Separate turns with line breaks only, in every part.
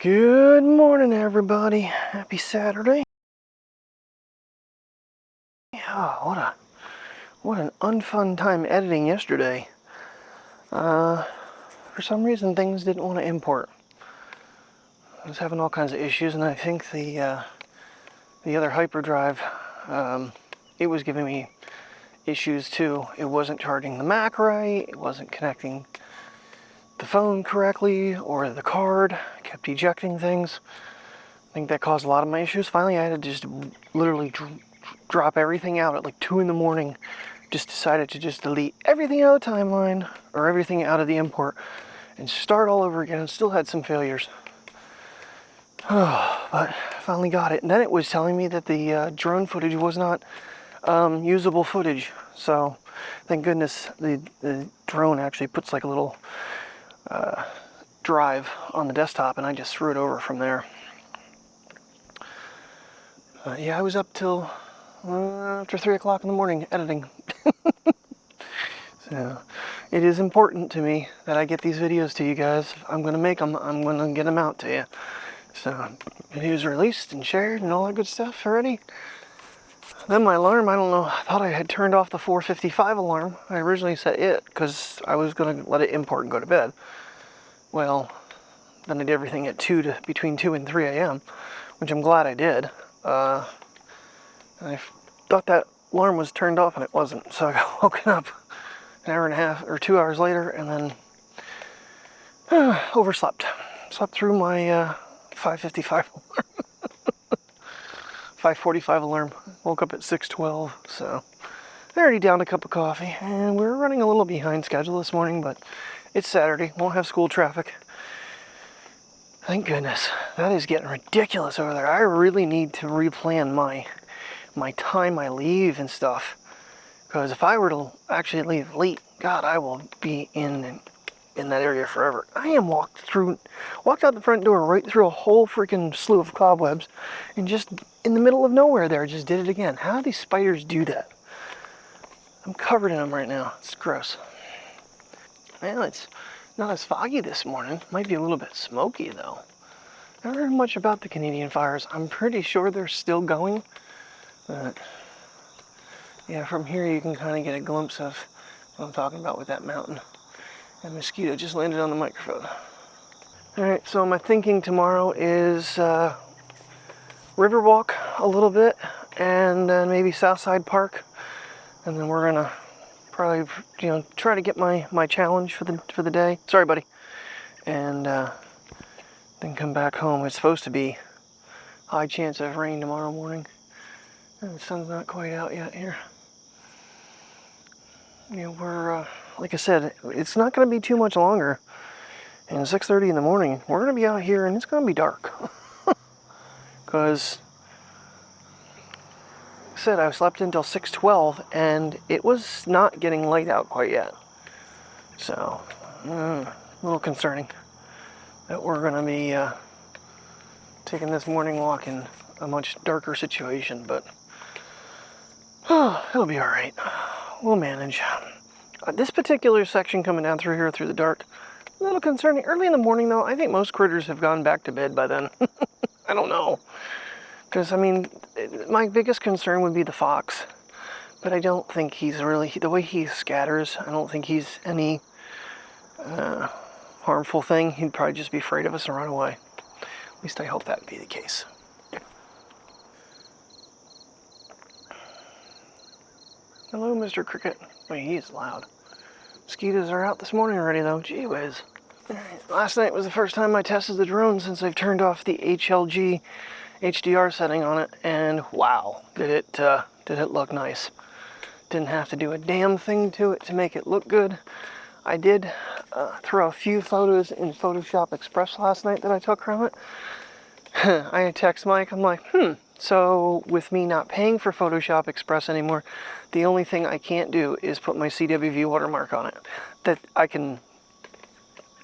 Good morning, everybody. Happy Saturday. Oh, what an unfun time editing yesterday. For some reason, things didn't want to import. I was having all kinds of issues, and I think the other hyperdrive, it was giving me issues too. It wasn't charging the Mac right. It wasn't connecting the phone correctly or the card. I kept ejecting things. I think that caused a lot of my issues. Finally, I had to just literally drop everything out at like 2 in the morning. Just decided to just delete everything out of the timeline or everything out of the import and start all over again. Still had some failures. But finally got it. And then it was telling me that the drone footage was not usable footage. So thank goodness the drone actually puts like a little drive on the desktop, and I just threw it over from there. Yeah, I was up till after 3 o'clock in the morning editing. So it is important to me that I get these videos to you guys. I'm going to make them. I'm going to get them out to you. So videos released and shared and all that good stuff already. Then my alarm, I don't know, I thought I had turned off the 4:55 alarm. I originally set it because I was going to let it import and go to bed. Well, then I did everything at between 2 and 3 a.m., which I'm glad I did. I thought that alarm was turned off and it wasn't, so I got woken up an hour and a half or 2 hours later, and then overslept. Slept through my 5:55 alarm. 5:45 alarm. Woke up at 6:12, so I already downed a cup of coffee, and we're running a little behind schedule this morning, but it's Saturday. Won't have school traffic. Thank goodness. That is getting ridiculous over there. I really need to replan my time I leave and stuff, because if I were to actually leave late, God, I will be in that area forever. I am walked out the front door right through a whole freaking slew of cobwebs, and just in the middle of nowhere there, just did it again. How do these spiders do that? I'm covered in them right now. It's gross. Well, it's not as foggy this morning. Might be a little bit smoky though. I haven't heard much about the Canadian fires. I'm pretty sure they're still going. But yeah, from here you can kind of get a glimpse of what I'm talking about with that mountain. That mosquito just landed on the microphone. Alright, so my thinking tomorrow is Riverwalk a little bit, and then maybe Southside Park. And then we're gonna probably, try to get my challenge for the day. Sorry, buddy. And then come back home. It's supposed to be high chance of rain tomorrow morning. And the sun's not quite out yet here. We're like I said, it's not going to be too much longer. And 6:30 in the morning, we're going to be out here, and it's going to be dark. Because I said I slept until 6:12, and it was not getting light out quite yet. So, a little concerning that we're going to be taking this morning walk in a much darker situation, but it'll be all right. We'll manage. This particular section coming down through here through the dark, a little concerning. Early in the morning, though, I think most critters have gone back to bed by then. I don't know. Because, I mean, my biggest concern would be the fox. But I don't think he's really, the way he scatters, I don't think he's any harmful thing. He'd probably just be afraid of us and run away. At least I hope that would be the case. Hello, Mr. Cricket. Wait, he is loud. Mosquitoes are out this morning already, though. Gee whiz. Last night was the first time I tested the drone since I've turned off the HLG HDR setting on it, and wow, did it look nice. Didn't have to do a damn thing to it to make it look good. I did throw a few photos in Photoshop Express last night that I took from it. I had text Mike, I'm like, so with me not paying for Photoshop Express anymore, the only thing I can't do is put my CWV watermark on it. That I can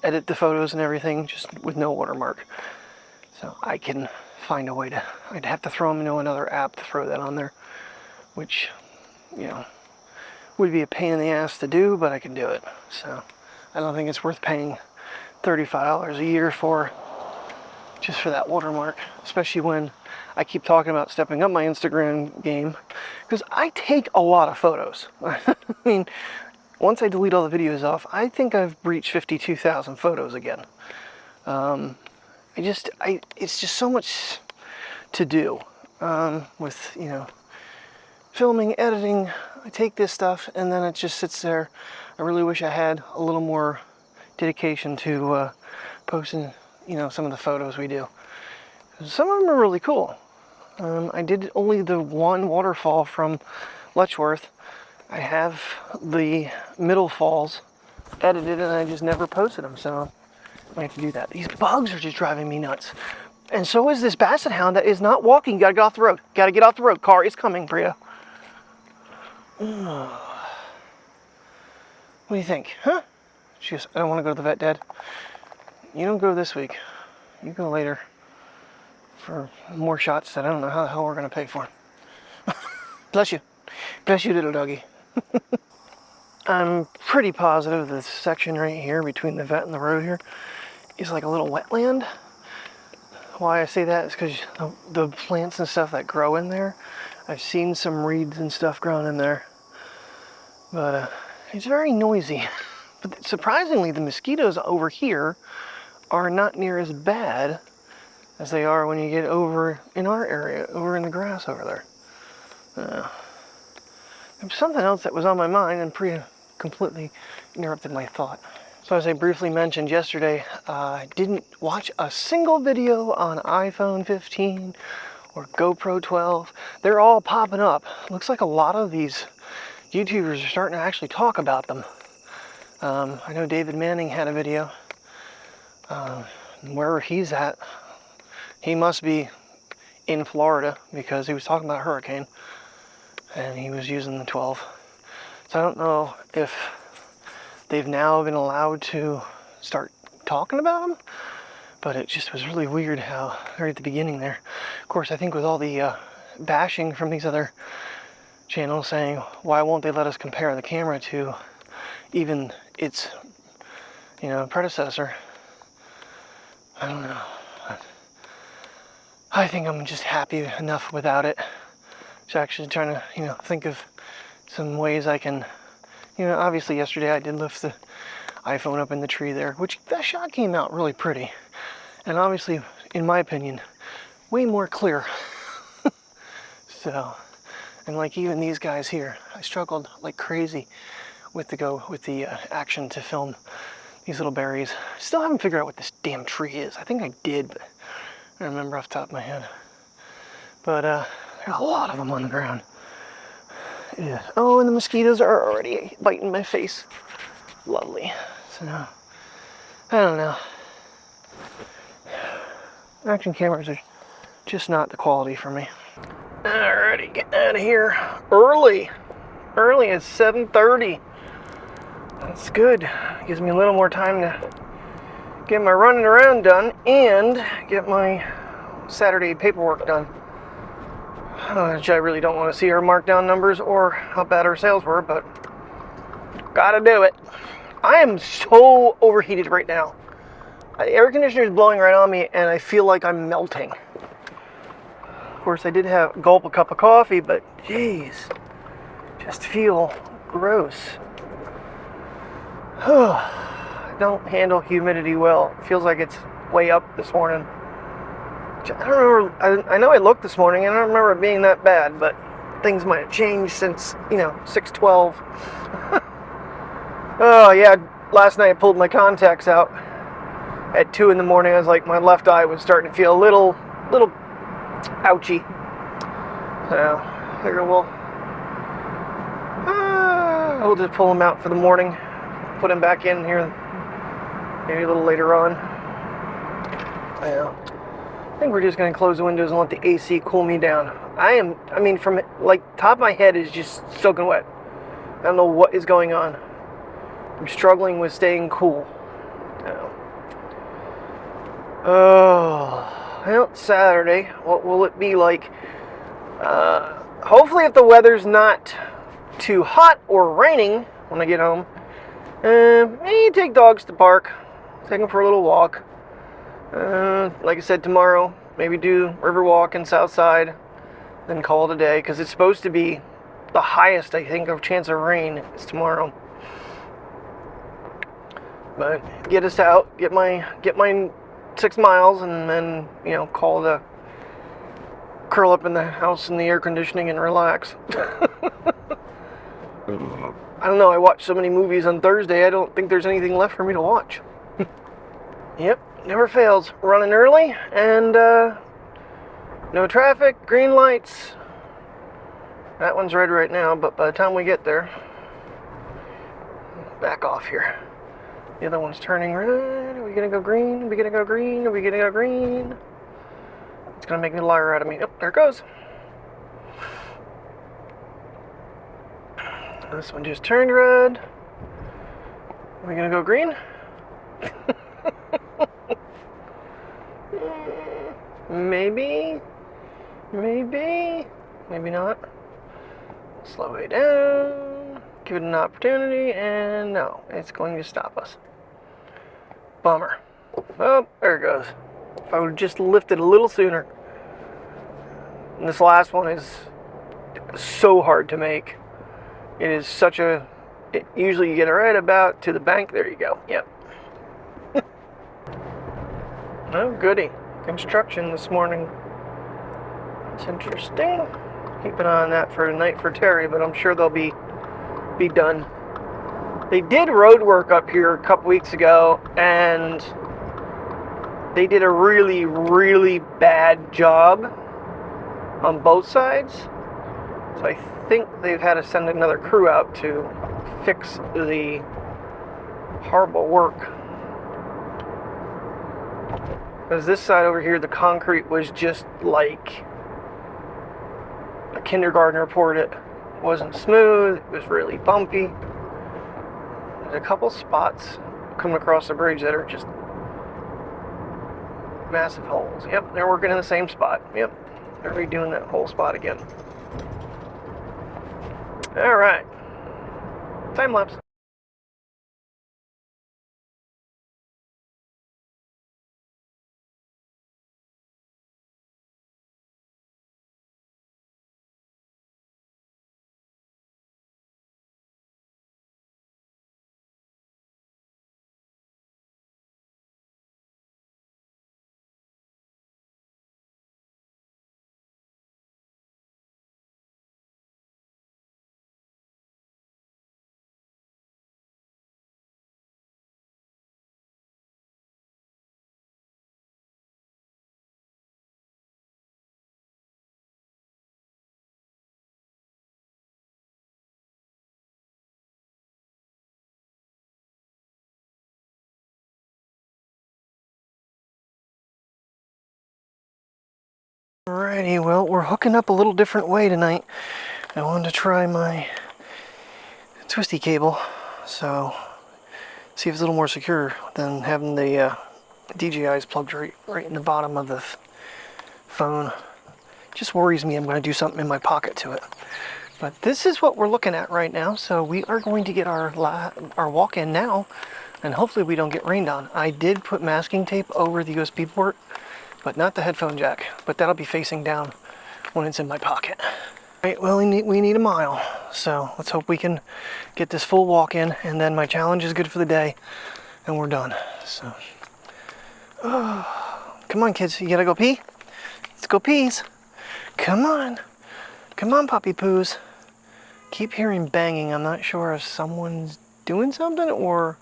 edit the photos and everything just with no watermark. So I can find a way to, I'd have to throw them into another app to throw that on there, which, would be a pain in the ass to do, but I can do it. So I don't think it's worth paying $35 a year for just for that watermark, especially when I keep talking about stepping up my Instagram game, because I take a lot of photos. I mean, once I delete all the videos off, I think I've breached 52,000 photos again. It's just so much to do with, you know, filming, editing. I take this stuff and then it just sits there. I really wish I had a little more dedication to posting, you know, some of the photos we do. Some of them are really cool. I did only the one waterfall from Letchworth. I have the middle falls edited and I just never posted them, so I have to do that. These bugs are just driving me nuts. And so is this basset hound that is not walking. You gotta get off the road. Gotta get off the road. Car is coming, Bria. What do you think? Huh? She goes, I don't want to go to the vet, Dad. You don't go this week. You go later for more shots that I don't know how the hell we're going to pay for. Bless you. Bless you, little doggy. I'm pretty positive this section right here between the vet and the road here is like a little wetland. Why I say that is because the plants and stuff that grow in there, I've seen some reeds and stuff growing in there. But it's very noisy. But surprisingly, the mosquitoes over here are not near as bad as they are when you get over in our area, over in the grass over there. There's something else that was on my mind and completely interrupted my thought. So as I briefly mentioned yesterday, I didn't watch a single video on iPhone 15 or GoPro 12. They're all popping up. Looks like a lot of these YouTubers are starting to actually talk about them. I know David Manning had a video. Wherever he's at, he must be in Florida because he was talking about a hurricane and he was using the 12. So I don't know if they've now been allowed to start talking about them, but it just was really weird how right at the beginning there. Of course, I think with all the bashing from these other channel saying, why won't they let us compare the camera to even its, you know, predecessor? I don't know. I think I'm just happy enough without it. Just actually trying to, you know, think of some ways I can, you know, obviously yesterday I did lift the iPhone up in the tree there, which that shot came out really pretty. And obviously, in my opinion, way more clear. So, and like even these guys here, I struggled like crazy with the action to film these little berries. Still haven't figured out what this damn tree is. I think I did, but I don't remember off the top of my head. But there are a lot of them on the ground. Yeah. Oh, and the mosquitoes are already biting my face. Lovely. So, I don't know. Action cameras are just not the quality for me. Alrighty, getting out of here early. Early at 7:30. That's good. Gives me a little more time to get my running around done and get my Saturday paperwork done. Which I really don't want to see our markdown numbers or how bad our sales were, but gotta do it. I am so overheated right now. The air conditioner is blowing right on me and I feel like I'm melting. Of course, I did gulp a cup of coffee, but geez, just feel gross. I don't handle humidity well. It feels like it's way up this morning. I don't remember. I know I looked this morning and I don't remember it being that bad, but things might have changed since, you know, 6:12. Oh yeah, last night I pulled my contacts out at 2 in the morning. I was like, my left eye was starting to feel a little ouchy. So I figured we'll just pull them out for the morning, put them back in here maybe a little later on. I think we're just going to close the windows and let the AC cool me down. I mean, from like top of my head is just soaking wet. I don't know what is going on. I'm struggling with staying cool. Oh, well, Saturday. What will it be like? Hopefully, if the weather's not too hot or raining when I get home, maybe take dogs to the park, take them for a little walk. Like I said, tomorrow, maybe do river walk in Southside, then call it a day, because it's supposed to be the highest, I think, of chance of rain is tomorrow. But get us out, get my 6 miles, and then, you know, curl up in the house in the air conditioning and relax. I don't know, I watched so many movies on Thursday, I don't think there's anything left for me to watch. Yep, never fails. Running early, and no traffic, green lights. That one's red right now, but by the time we get there, back off here. The other one's turning red. Are we gonna go green? Are we gonna go green? Are we gonna go green? It's gonna make me a liar out of me. Oh, there it goes. This one just turned red. Are we gonna go green? Maybe. Maybe not. Slow it down. Give it an opportunity, and no, it's going to stop us. Bummer. Oh, there it goes. If I would have just lifted a little sooner. And this last one is so hard to make. It is such a... usually you get it right about to the bank. There you go. Yep. Oh, goody. Construction this morning. That's interesting. Keep an eye on that for tonight for Terry, but I'm sure they'll be done. They did road work up here a couple weeks ago, and they did a really, really bad job on both sides. So I think they've had to send another crew out to fix the horrible work. Because this side over here, the concrete was just like a kindergartner poured it. It wasn't smooth, it was really bumpy. There's a couple spots coming across the bridge that are just massive holes. Yep, they're working in the same spot. Yep, they're redoing that whole spot again. Alright, time lapse. Alrighty, well, we're hooking up a little different way tonight. I wanted to try my twisty cable, so see if it's a little more secure than having the DJI's plugged right in the bottom of the phone. Just worries me I'm going to do something in my pocket to it. But this is what we're looking at right now, so we are going to get our walk in now, and hopefully we don't get rained on. I did put masking tape over the USB port, but not the headphone jack, but that'll be facing down when it's in my pocket. Right, well, we need a mile, so let's hope we can get this full walk in, and then my challenge is good for the day, and we're done. So, come on, kids, you gotta go pee? Let's go pees. Come on, puppy poos. Keep hearing banging. I'm not sure if someone's doing something, or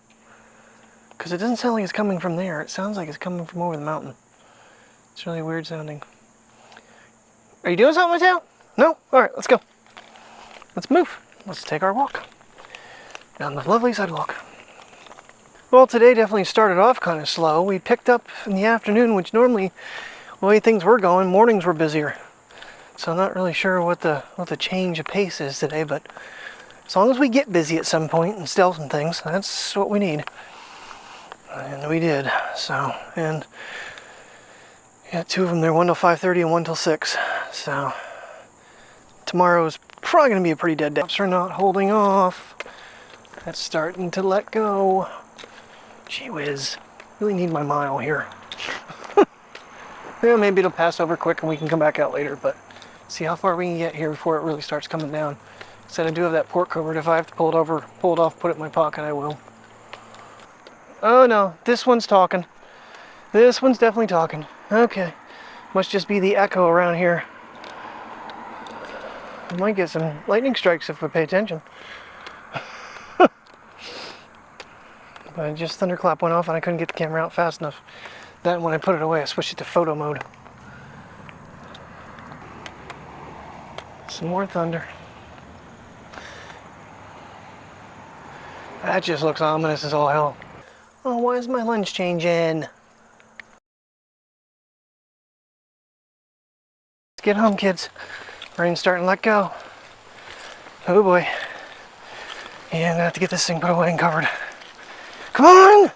because it doesn't sound like it's coming from there. It sounds like it's coming from over the mountain. It's really weird sounding. Are you doing something, Mateo? No? Alright, let's go. Let's move. Let's take our walk down the lovely sidewalk. Well, today definitely started off kind of slow. We picked up in the afternoon, which normally, the way things were going, mornings were busier. So I'm not really sure what the change of pace is today, but as long as we get busy at some point and sell some things, that's what we need. And we did. So, and yeah, two of them there, one till 5:30 and one till 6. So tomorrow's probably going to be a pretty dead day. Are not holding off. That's starting to let go. Gee whiz. Really need my mile here. Yeah, maybe it'll pass over quick and we can come back out later, but see how far we can get here before it really starts coming down. Said I do have that port covered. If I have to pull it off, put it in my pocket, I will. Oh no, this one's talking. This one's definitely talking. Okay. Must just be the echo around here. I might get some lightning strikes if we pay attention. But just thunderclap went off and I couldn't get the camera out fast enough. Then when I put it away, I switched it to photo mode. Some more thunder. That just looks ominous as all hell. Oh, why is my lens changing? Let's get home, kids. Rain's starting to let go. Oh boy. Yeah, I'm gonna have to get this thing put away and covered. Come on!